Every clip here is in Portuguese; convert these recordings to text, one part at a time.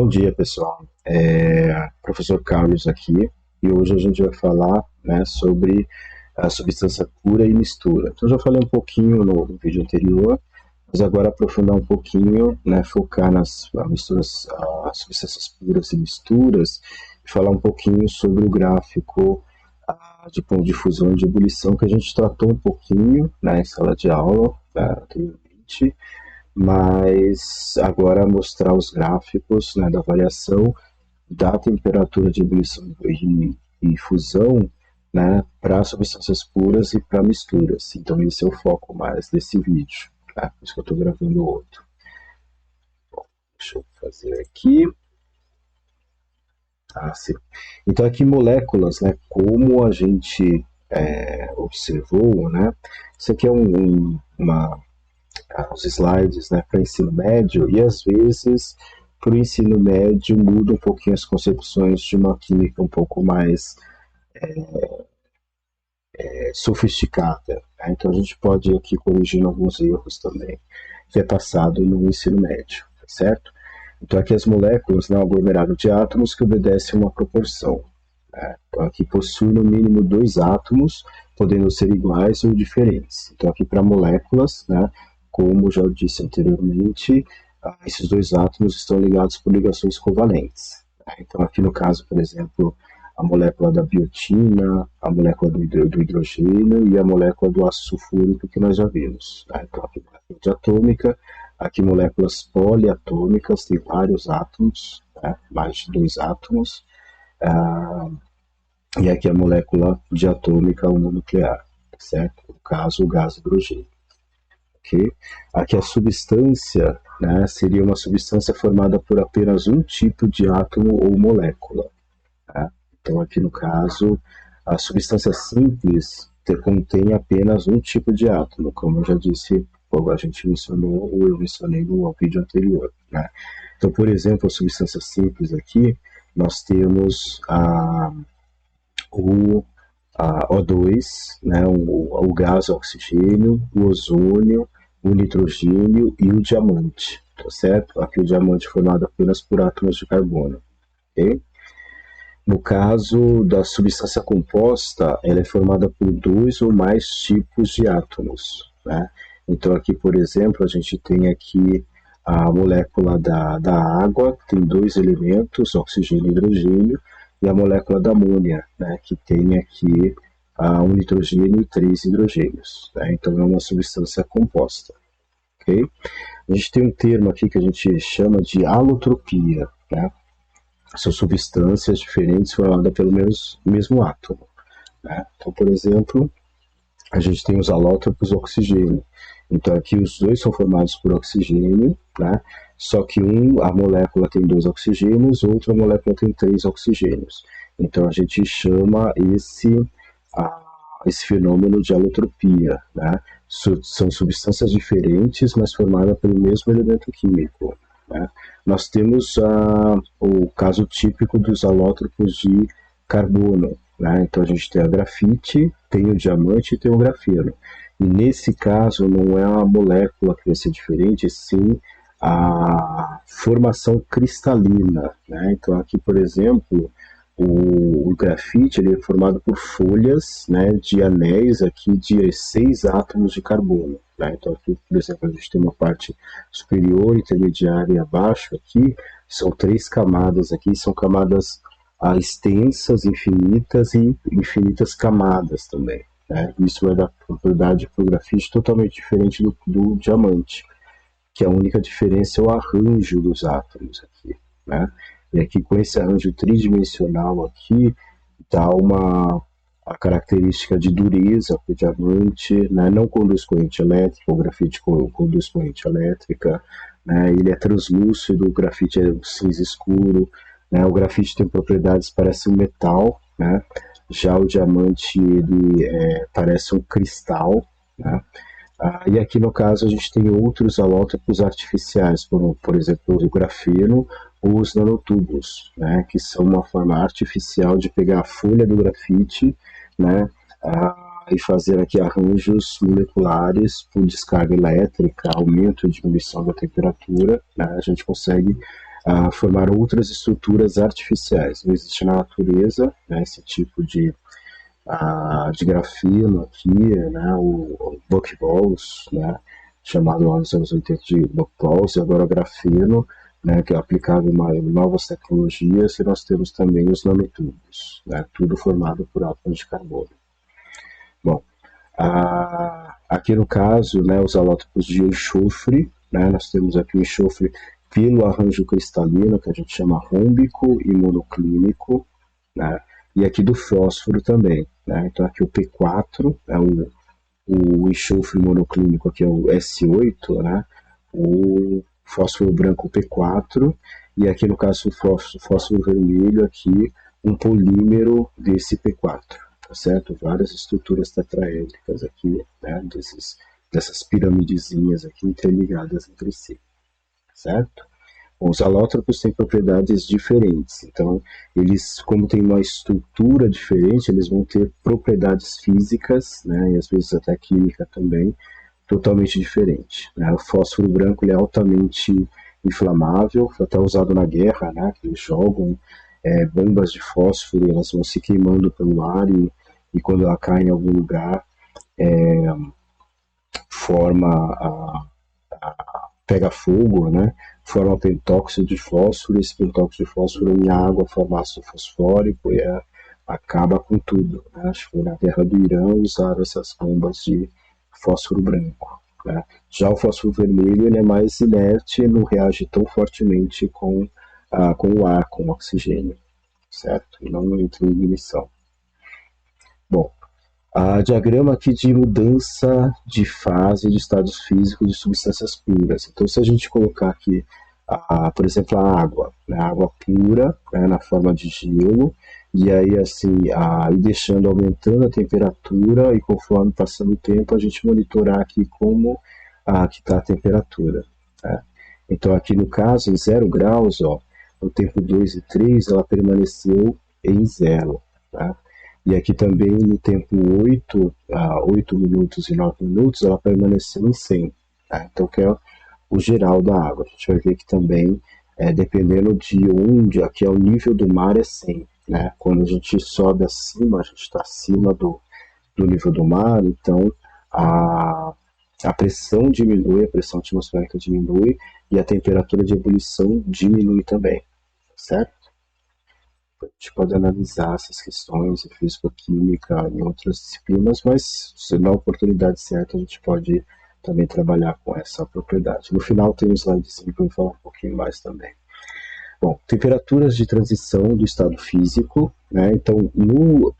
Bom dia, pessoal. Professor Carlos aqui, e hoje a gente vai falar, né, sobre a substância pura e mistura. Então, eu já falei um pouquinho no vídeo anterior, mas agora aprofundar um pouquinho, né, focar nas misturas, as substâncias puras e misturas, e falar um pouquinho sobre o gráfico de ponto de fusão e de ebulição, que a gente tratou um pouquinho, né, em sala de aula, anteriormente, mas agora mostrar os gráficos, né, da variação da temperatura de ebulição e fusão, né, para substâncias puras e para misturas. Então esse é o foco mais desse vídeo, tá? Por isso que eu estou gravando outro. Bom, deixa eu fazer aqui. Sim. Então aqui moléculas, né, como a gente observou, né, isso aqui é os slides, né, para ensino médio, e às vezes para o ensino médio muda um pouquinho as concepções de uma química um pouco mais sofisticada, né? Então a gente pode ir aqui corrigindo alguns erros também que é passado no ensino médio, certo? Então aqui as moléculas, né, um aglomerado de átomos que obedece a uma proporção, né? Então aqui possui no mínimo 2 átomos, podendo ser iguais ou diferentes. Então aqui para moléculas, né, como já disse anteriormente, esses 2 átomos estão ligados por ligações covalentes. Então aqui no caso, por exemplo, a molécula da biotina, a molécula do hidrogênio e a molécula do ácido sulfúrico que nós já vimos. Então aqui molécula diatômica, aqui moléculas poliatômicas, tem vários átomos, né, mais de 2 átomos, e aqui a molécula diatômica homonuclear, certo? No caso, o gás hidrogênio. Okay? Aqui a substância, né, seria uma substância formada por apenas um tipo de átomo ou molécula. Tá? Então aqui no caso, a substância simples contém apenas um tipo de átomo, como eu já disse, como a gente mencionou, ou eu mencionei no vídeo anterior. Né? Então, por exemplo, a substância simples aqui, nós temos o O2, né, o gás oxigênio, o ozônio, o nitrogênio e o diamante, tá certo? Aqui o diamante é formado apenas por átomos de carbono, ok? No caso da substância composta, ela é formada por 2 ou mais tipos de átomos, né? Então aqui, por exemplo, a gente tem aqui a molécula da água, que tem 2 elementos, oxigênio e hidrogênio, e a molécula da amônia, né, que tem aqui um nitrogênio e 3 hidrogênios. Né? Então é uma substância composta. Okay? A gente tem um termo aqui que a gente chama de alotropia. Né? São substâncias diferentes formadas pelo mesmo átomo. Né? Então, por exemplo, a gente tem os alótropos oxigênio. Então aqui os dois são formados por oxigênio, né? Só que a molécula tem 2 oxigênios, outra molécula tem 3 oxigênios. Então a gente chama esse fenômeno de alotropia, né? São substâncias diferentes, mas formadas pelo mesmo elemento químico. Né? Nós temos o caso típico dos alótropos de carbono. Né? Então a gente tem a grafite, tem o diamante e tem o grafeno. E nesse caso não é a molécula que vai ser diferente, sim a formação cristalina. Né? Então aqui, por exemplo, o grafite ele é formado por folhas, né, de anéis aqui de 6 átomos de carbono. Né? Então aqui, por exemplo, a gente tem uma parte superior, intermediária e abaixo aqui, são 3 camadas aqui, são camadas extensas, infinitas e infinitas camadas também. Né? Isso vai dar propriedade para o grafite totalmente diferente do diamante, que a única diferença é o arranjo dos átomos aqui. Né? E aqui com esse arranjo tridimensional aqui, dá a característica de dureza para o diamante, né? Não conduz corrente elétrica, o grafite conduz corrente elétrica, né? Ele é translúcido, o grafite é cinza escuro, né? O grafite tem propriedades, parece um metal, né? Já o diamante ele parece um cristal, né? E aqui no caso a gente tem outros alótropos artificiais, por exemplo o grafeno ou os nanotubos, né? Que são uma forma artificial de pegar a folha do grafite, né? E fazer aqui arranjos moleculares por descarga elétrica, aumento e diminuição da temperatura, né? A gente consegue formar outras estruturas artificiais. Não existe na natureza, né, esse tipo de grafeno aqui, né, o buckballs, né, chamado lá nos anos 80 de buckballs, e agora o grafeno, né, que é aplicado em novas tecnologias, e nós temos também os nanotubos, né, tudo formado por átomos de carbono. Bom, aqui no caso, né, os alótropos de enxofre, né, nós temos aqui o enxofre pelo arranjo cristalino, que a gente chama rômbico e monoclínico, né, e aqui do fósforo também. Né, então aqui o P4, é o enxofre monoclínico aqui é o S8, né, o fósforo branco P4, e aqui no caso o fósforo vermelho aqui um polímero desse P4. Tá certo? Várias estruturas tetraédricas aqui, né, dessas piramidezinhas aqui interligadas entre si, certo? Bom, os alótropos têm propriedades diferentes, então eles, como têm uma estrutura diferente, eles vão ter propriedades físicas, né, e às vezes até química também, totalmente diferente. Né? O fósforo branco ele é altamente inflamável, foi até usado na guerra, né, que eles jogam bombas de fósforo, elas vão se queimando pelo ar e quando ela cai em algum lugar, pega fogo, né? Forma pentóxido de fósforo, esse pentóxido de fósforo em água forma ácido fosfórico e acaba com tudo. Né? Acho que foi na guerra do Irã usaram essas bombas de fósforo branco. Né? Já o fósforo vermelho ele é mais inerte, não reage tão fortemente com o ar, com o oxigênio, certo? E não entra em ignição. Bom, diagrama aqui de mudança de fase de estados físicos de substâncias puras. Então, se a gente colocar aqui, por exemplo, a água, né, a água pura, né, na forma de gelo, e aí assim, ir deixando, aumentando a temperatura, e conforme passando o tempo, a gente monitorar aqui como que está a temperatura. Né? Então, aqui no caso, em 0 graus, ó, no tempo 2 e 3, ela permaneceu em 0. Tá? E aqui também no tempo 8 minutos e 9 minutos, ela permaneceu em 100. Tá? Então, que é o geral da água. A gente vai ver que também, dependendo de onde, aqui é o nível do mar é 100. Né? Quando a gente sobe acima, a gente está acima do nível do mar, então a pressão diminui, a pressão atmosférica diminui e a temperatura de ebulição diminui também. Certo? A gente pode analisar essas questões em física-química em outras disciplinas, mas se na oportunidade certa a gente pode também trabalhar com essa propriedade. No final tem um slidezinho para eu falar um pouquinho mais também. Bom, temperaturas de transição do estado físico, né? Então,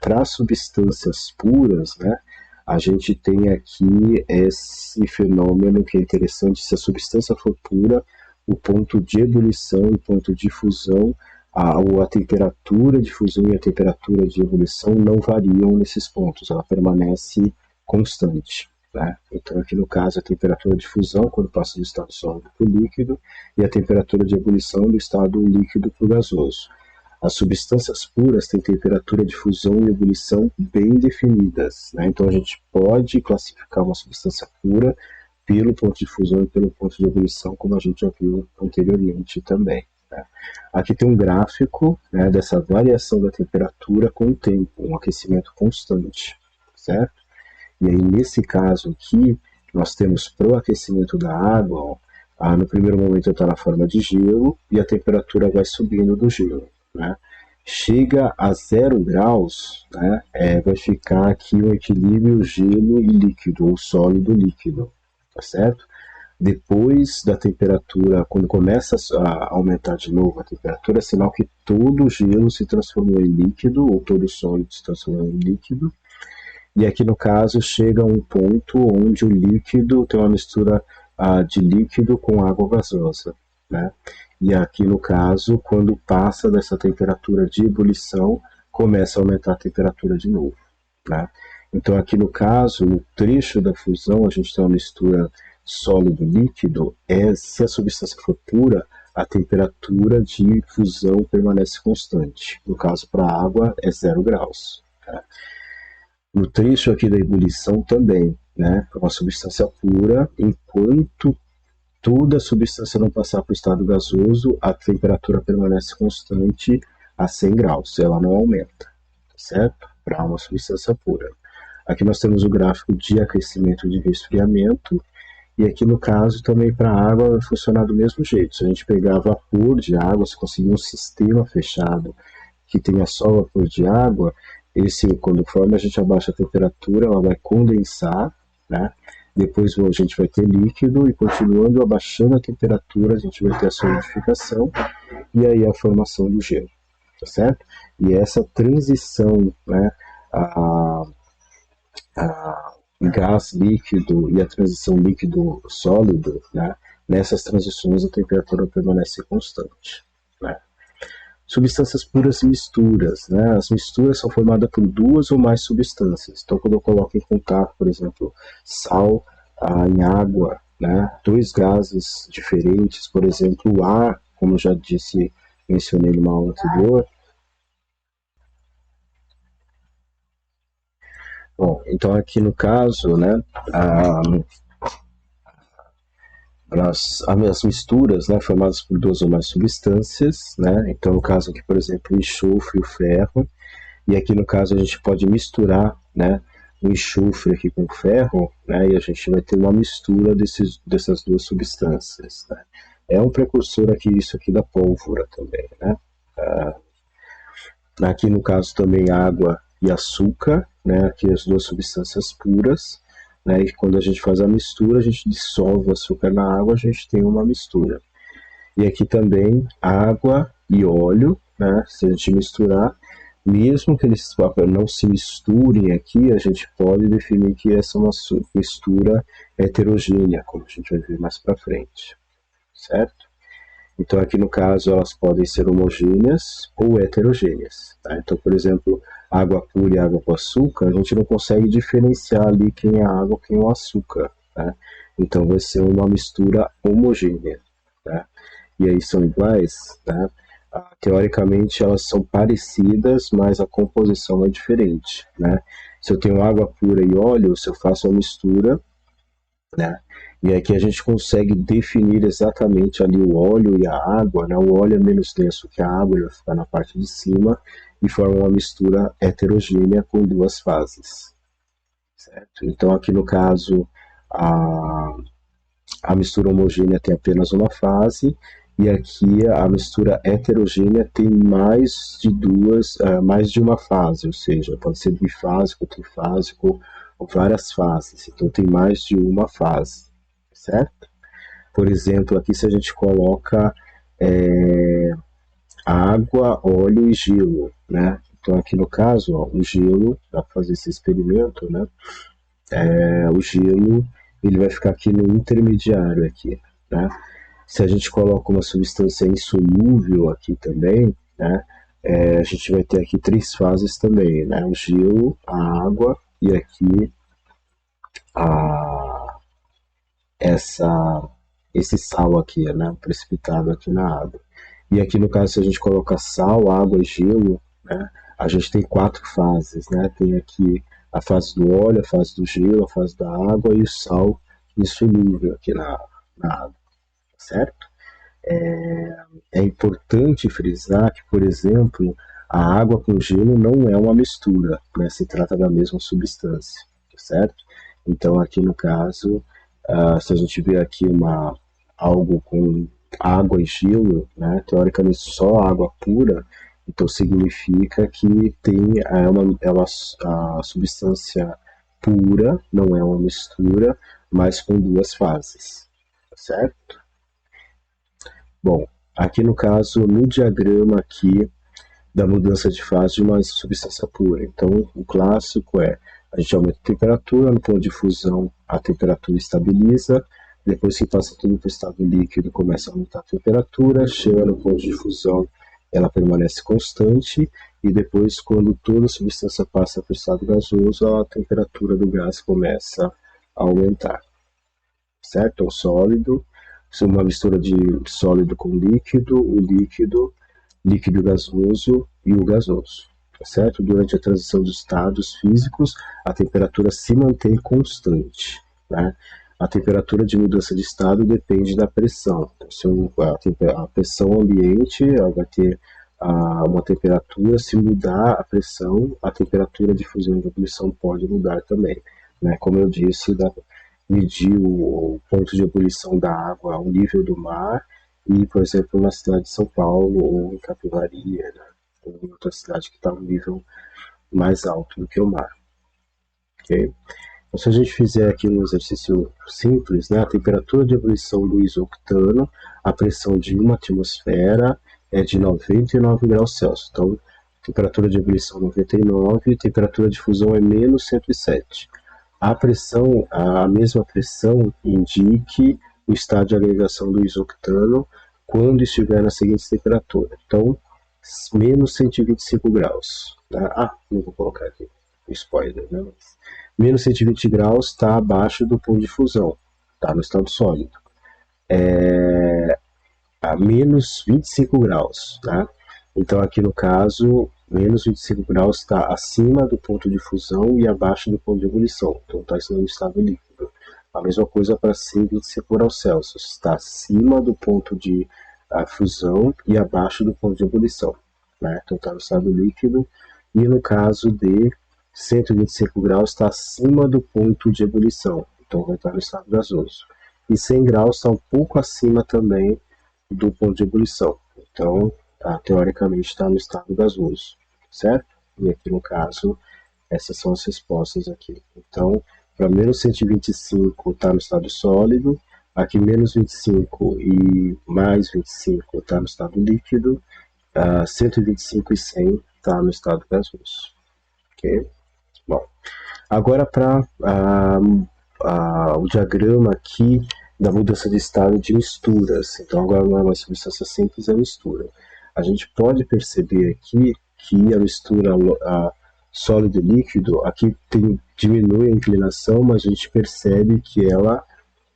para substâncias puras, né, a gente tem aqui esse fenômeno que é interessante, se a substância for pura, o ponto de ebulição e o ponto de fusão, a temperatura de fusão e a temperatura de ebulição não variam nesses pontos, ela permanece constante. Né? Então, aqui no caso, a temperatura de fusão, quando passa do estado sólido para o líquido, e a temperatura de ebulição do estado líquido para o gasoso. As substâncias puras têm temperatura de fusão e ebulição bem definidas. Né? Então, a gente pode classificar uma substância pura pelo ponto de fusão e pelo ponto de ebulição, como a gente já viu anteriormente também. Né? Aqui tem um gráfico, né, dessa variação da temperatura com o tempo, um aquecimento constante, certo? E aí, nesse caso aqui, nós temos para o aquecimento da água, ó, no primeiro momento está na forma de gelo e a temperatura vai subindo do gelo. Né? Chega a 0 graus, né, vai ficar aqui um equilíbrio gelo e líquido, ou sólido líquido, tá certo? Depois da temperatura, quando começa a aumentar de novo a temperatura, é sinal que todo o gelo se transformou em líquido, ou todo o sólido se transformou em líquido. E aqui no caso chega a um ponto onde o líquido tem uma mistura de líquido com água gasosa. Né? E aqui no caso, quando passa dessa temperatura de ebulição, começa a aumentar a temperatura de novo. Né? Então aqui no caso, no trecho da fusão, a gente tem uma mistura sólido-líquido, se a substância for pura, a temperatura de fusão permanece constante. No caso, para a água, é 0 graus. Tá? No trecho aqui da ebulição também, né? Uma substância pura, enquanto toda a substância não passar para o estado gasoso, a temperatura permanece constante a 100 graus, ela não aumenta, certo? Para uma substância pura. Aqui nós temos o gráfico de aquecimento e de resfriamento, e aqui no caso também para a água vai funcionar do mesmo jeito. Se a gente pegar vapor de água, se conseguir um sistema fechado que tenha só vapor de água, conforme a gente abaixa a temperatura, ela vai condensar, né? Depois a gente vai ter líquido e continuando abaixando a temperatura, a gente vai ter a solidificação e aí a formação do gelo, tá certo? E essa transição, né, a gás líquido e a transição líquido sólido, né, nessas transições a temperatura permanece constante, né? Substâncias puras e misturas, né? As misturas são formadas por duas ou mais substâncias. Então, quando eu coloco em contato, por exemplo, sal em água, né? Dois gases diferentes, por exemplo, o ar, como eu já disse, mencionei numa aula anterior. Bom, então aqui no caso, né, as misturas, né, formadas por duas ou mais substâncias, né, então no caso aqui, por exemplo, o enxofre e o ferro, e aqui no caso a gente pode misturar, né, o enxofre aqui com o ferro, né, e a gente vai ter uma mistura dessas duas substâncias, né. É um precursor aqui, isso aqui da pólvora também, né. Aqui no caso também água e açúcar, né, aqui as duas substâncias puras, né, e quando a gente faz a mistura, a gente dissolve o açúcar na água, a gente tem uma mistura. E aqui também água e óleo, né, se a gente misturar, mesmo que eles não se misturem aqui, a gente pode definir que essa é uma mistura heterogênea, como a gente vai ver mais para frente, certo? Então aqui no caso elas podem ser homogêneas ou heterogêneas, tá? Então, por exemplo, água pura e água com açúcar, a gente não consegue diferenciar ali quem é a água e quem é o açúcar, tá? Então vai ser uma mistura homogênea, tá? E aí são iguais, tá? Teoricamente elas são parecidas, mas a composição é diferente, né? Se eu tenho água pura e óleo, se eu faço uma mistura, né? E aqui a gente consegue definir exatamente ali o óleo e a água, né? O óleo é menos denso que a água, ele vai ficar na parte de cima e forma uma mistura heterogênea com duas fases, certo? Então aqui no caso a mistura homogênea tem apenas uma fase e aqui a mistura heterogênea tem mais de uma fase, ou seja, pode ser bifásico, trifásico ou várias fases, então tem mais de uma fase, certo? Por exemplo, aqui se a gente coloca água, óleo e gelo, né? Então aqui no caso, ó, o gelo, dá para fazer esse experimento, né? O gelo ele vai ficar aqui no intermediário aqui, né? Se a gente coloca uma substância insolúvel aqui também, né? A gente vai ter aqui três fases também, né? O gelo, a água e aqui esse sal aqui, né? Precipitado aqui na água. E aqui no caso, se a gente colocar sal, água e gelo, né? A gente tem quatro fases, né? Tem aqui a fase do óleo, a fase do gelo, a fase da água e o sal insolúvel aqui na água, certo? É importante frisar que, por exemplo, a água com gelo não é uma mistura, né? Se trata da mesma substância, certo? Então, aqui no caso, se a gente vê aqui algo com água e gelo, né? Teoricamente só água pura, então significa que a substância pura, não é uma mistura, mas com duas fases, certo? Bom, aqui no caso, no diagrama aqui da mudança de fase de uma substância pura. Então, o clássico é, a gente aumenta a temperatura, no ponto de fusão a temperatura estabiliza, depois que passa tudo para o estado líquido, começa a aumentar a temperatura, chega no ponto de fusão, ela permanece constante, e depois, quando toda a substância passa para o estado gasoso, a temperatura do gás começa a aumentar, certo? O sólido, uma mistura de sólido com líquido, o líquido gasoso e o gasoso, tá certo? Durante a transição dos estados físicos, a temperatura se mantém constante, né? a temperatura de mudança de estado depende da pressão. Então, se a pressão ambiente ela vai ter uma temperatura, se mudar a pressão, a temperatura de fusão e de ebulição pode mudar também. Né? Como eu disse, medir o ponto de ebulição da água ao nível do mar e, por exemplo, na cidade de São Paulo ou em Capivari, né? Ou em outra cidade que está um nível mais alto do que o mar. Okay? Então, se a gente fizer aqui um exercício simples, né, a temperatura de ebulição do isoctano, a pressão de uma atmosfera é de 99 graus Celsius. Então, temperatura de ebulição 99, temperatura de fusão é menos 107. A pressão, a mesma pressão, indique o estado de agregação do isoctano quando estiver na seguinte temperatura. Então, menos 125 graus. Tá? Não vou colocar aqui spoiler, né? Menos 120 graus está abaixo do ponto de fusão, está no estado sólido. A menos 25 graus, tá? Então aqui no caso, menos 25 graus está acima do ponto de fusão e abaixo do ponto de ebulição, então está no estado líquido. A mesma coisa para 125 graus Celsius, está acima do ponto de fusão e abaixo do ponto de ebulição, né? Então está no estado líquido. E no caso de 125 graus está acima do ponto de ebulição, então vai estar no estado gasoso. E 100 graus está um pouco acima também do ponto de ebulição, então teoricamente está no estado gasoso, certo? E aqui no caso, essas são as respostas aqui. Então, para menos 125 está no estado sólido, aqui menos 25 e mais 25 está no estado líquido, 125 e 100 está no estado gasoso. Ok? Bom, agora para o diagrama aqui da mudança de estado de misturas. Então agora não é uma substância simples, é mistura. A gente pode perceber aqui que a mistura sólido e líquido, aqui diminui a inclinação, mas a gente percebe que ela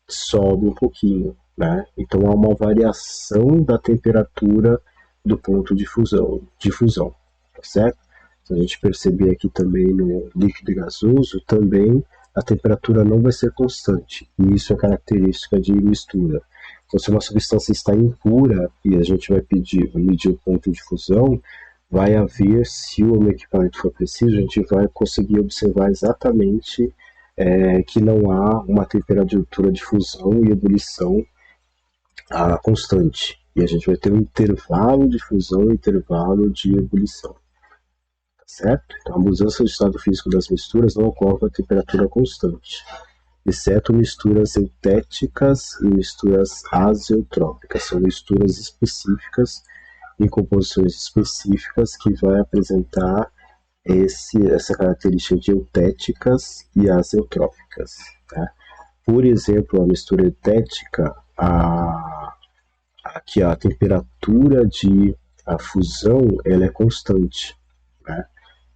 sobe um pouquinho, né? Então há uma variação da temperatura do ponto de fusão, tá certo? Se a gente perceber aqui também no líquido e gasoso, também a temperatura não vai ser constante, e isso é característica de mistura. Então, se uma substância está impura e a gente vai medir o ponto de fusão, vai haver, se o equipamento for preciso, a gente vai conseguir observar exatamente que não há uma temperatura de fusão e ebulição constante. E a gente vai ter um intervalo de fusão e intervalo de ebulição. Certo? Então, a mudança de estado físico das misturas não ocorre a temperatura constante, exceto misturas eutéticas e misturas azeotrópicas. São misturas específicas em composições específicas que vai apresentar essa característica de eutéticas e azeotrópicas. Tá? Por exemplo, a mistura eutética, aqui a temperatura de fusão ela é constante. Né?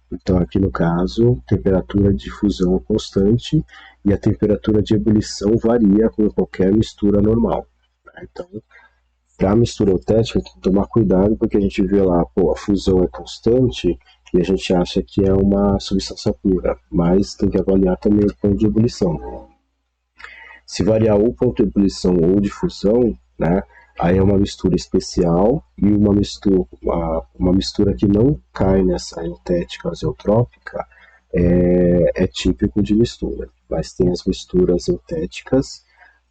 Então, aqui no caso, a temperatura de fusão é constante e a temperatura de ebulição varia com qualquer mistura normal. Né? Então, para a mistura eutética, tem que tomar cuidado, porque a gente vê lá, a fusão é constante e a gente acha que é uma substância pura, mas tem que avaliar também o ponto de ebulição. Se variar o ponto de ebulição ou de fusão, né, aí é uma mistura especial e uma mistura que não cai nessa eutética azeotrópica é típico de mistura. Mas tem as misturas eutéticas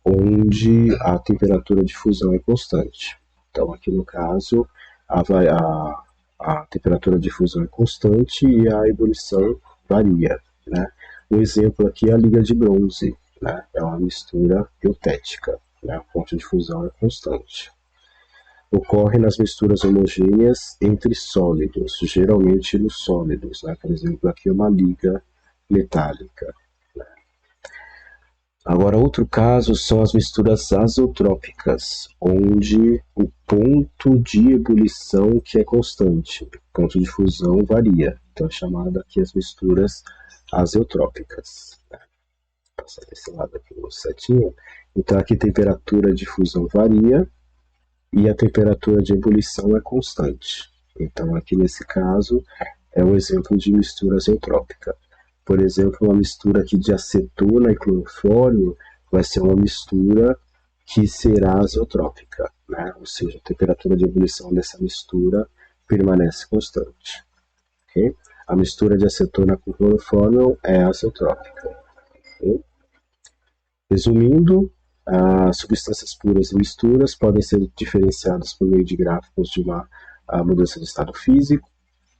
onde a temperatura de fusão é constante. Então aqui no caso a temperatura de fusão é constante e a ebulição varia. Né? Um exemplo aqui é a liga de bronze, né? É uma mistura eutética. Né? O ponto de fusão é constante. Ocorre nas misturas homogêneas entre sólidos, geralmente nos sólidos. Né? Por exemplo, aqui é uma liga metálica. Né? Agora, outro caso são as misturas azotrópicas, onde o ponto de ebulição que é constante, o ponto de fusão varia. Então, é chamada aqui as misturas azeotrópicas. Né? Vou passar desse lado aqui no setinho. Então, aqui a temperatura de fusão varia e a temperatura de ebulição é constante. Então, aqui nesse caso, é um exemplo de mistura azeotrópica. Por exemplo, uma mistura aqui de acetona e clorofórmio vai ser uma mistura que será azeotrópica, né? Ou seja, a temperatura de ebulição dessa mistura permanece constante. Okay? A mistura de acetona com clorofórmio é azeotrópica. Okay? Resumindo, as substâncias puras e misturas podem ser diferenciadas por meio de gráficos de uma mudança de estado físico.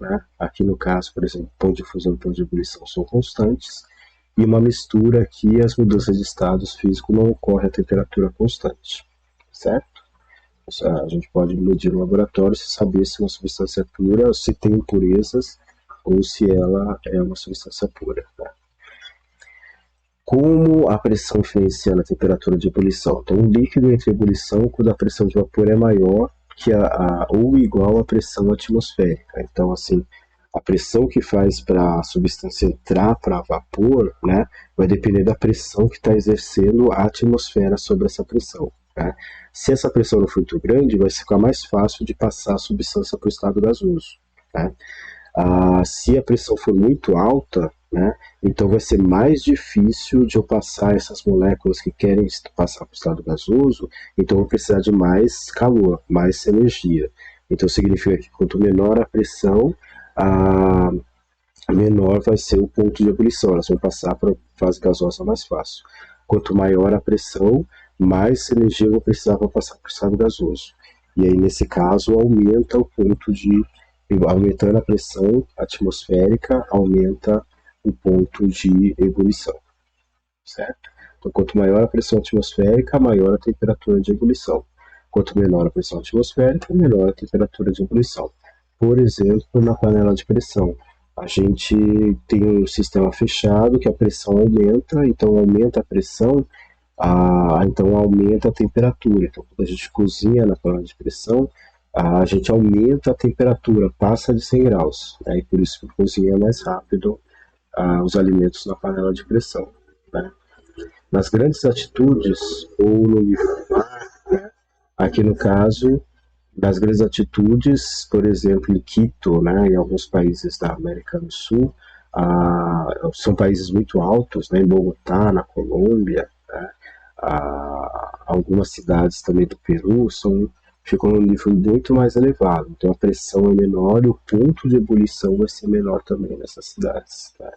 Né? Aqui no caso, por exemplo, ponto de fusão e ponto de ebulição são constantes, e uma mistura aqui, as mudanças de estados físicos não ocorrem a temperatura constante, certo? A gente pode medir no laboratório e saber se uma substância é pura, se tem impurezas, ou se ela é uma substância pura. Né? Como a pressão influencia na temperatura de ebulição? Então, um líquido entra em ebulição quando a pressão de vapor é maior que ou igual à pressão atmosférica. Então, assim, a pressão que faz para a substância entrar para vapor, né, vai depender da pressão que está exercendo a atmosfera sobre essa pressão. Né? Se essa pressão não for muito grande, vai ficar mais fácil de passar a substância para o estado gasoso. Né? Se a pressão for muito alta, né, então vai ser mais difícil de eu passar essas moléculas que querem passar para o estado gasoso, então eu vou precisar de mais calor, mais energia. Então significa que quanto menor a pressão, menor vai ser o ponto de ebulição, elas vão passar para a fase gasosa mais fácil. Quanto maior a pressão, mais energia eu vou precisar para passar para o estado gasoso. E aí, nesse caso, aumenta o ponto de... Aumentando a pressão atmosférica, aumenta o ponto de ebulição, certo? Então, quanto maior a pressão atmosférica, maior a temperatura de ebulição. Quanto menor a pressão atmosférica, menor a temperatura de ebulição. Por exemplo, na panela de pressão, a gente tem um sistema fechado que a pressão aumenta, então aumenta a pressão, então aumenta a temperatura. Então, quando a gente cozinha na panela de pressão, a gente aumenta a temperatura, passa de 100 graus, né? E por isso que cozinha mais rápido os alimentos na panela de pressão. Né? Nas grandes atitudes, ou no nível do mar, né? Aqui no caso, das grandes atitudes, por exemplo, em Quito, né, em alguns países da América do Sul, são países muito altos, né, em Bogotá, na Colômbia, né, algumas cidades também do Peru ficam num nível muito mais elevado, então a pressão é menor e o ponto de ebulição vai ser menor também nessas cidades. Né?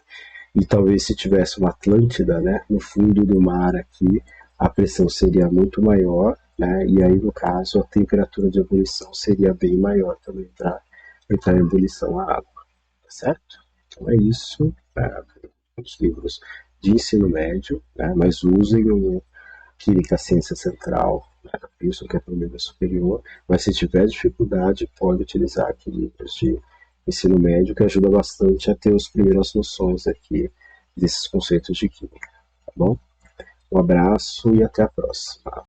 E talvez se tivesse uma Atlântida, né, no fundo do mar aqui, a pressão seria muito maior, né, e aí no caso a temperatura de ebulição seria bem maior também para entrar em ebulição a água, tá certo? Então é isso, os livros de ensino médio, né, mas usem o Química Ciência Central, né, isso que é para o nível superior, mas se tiver dificuldade pode utilizar aqui livros de ensino médio que ajuda bastante a ter as primeiras noções aqui desses conceitos de química, tá bom? Um abraço e até a próxima.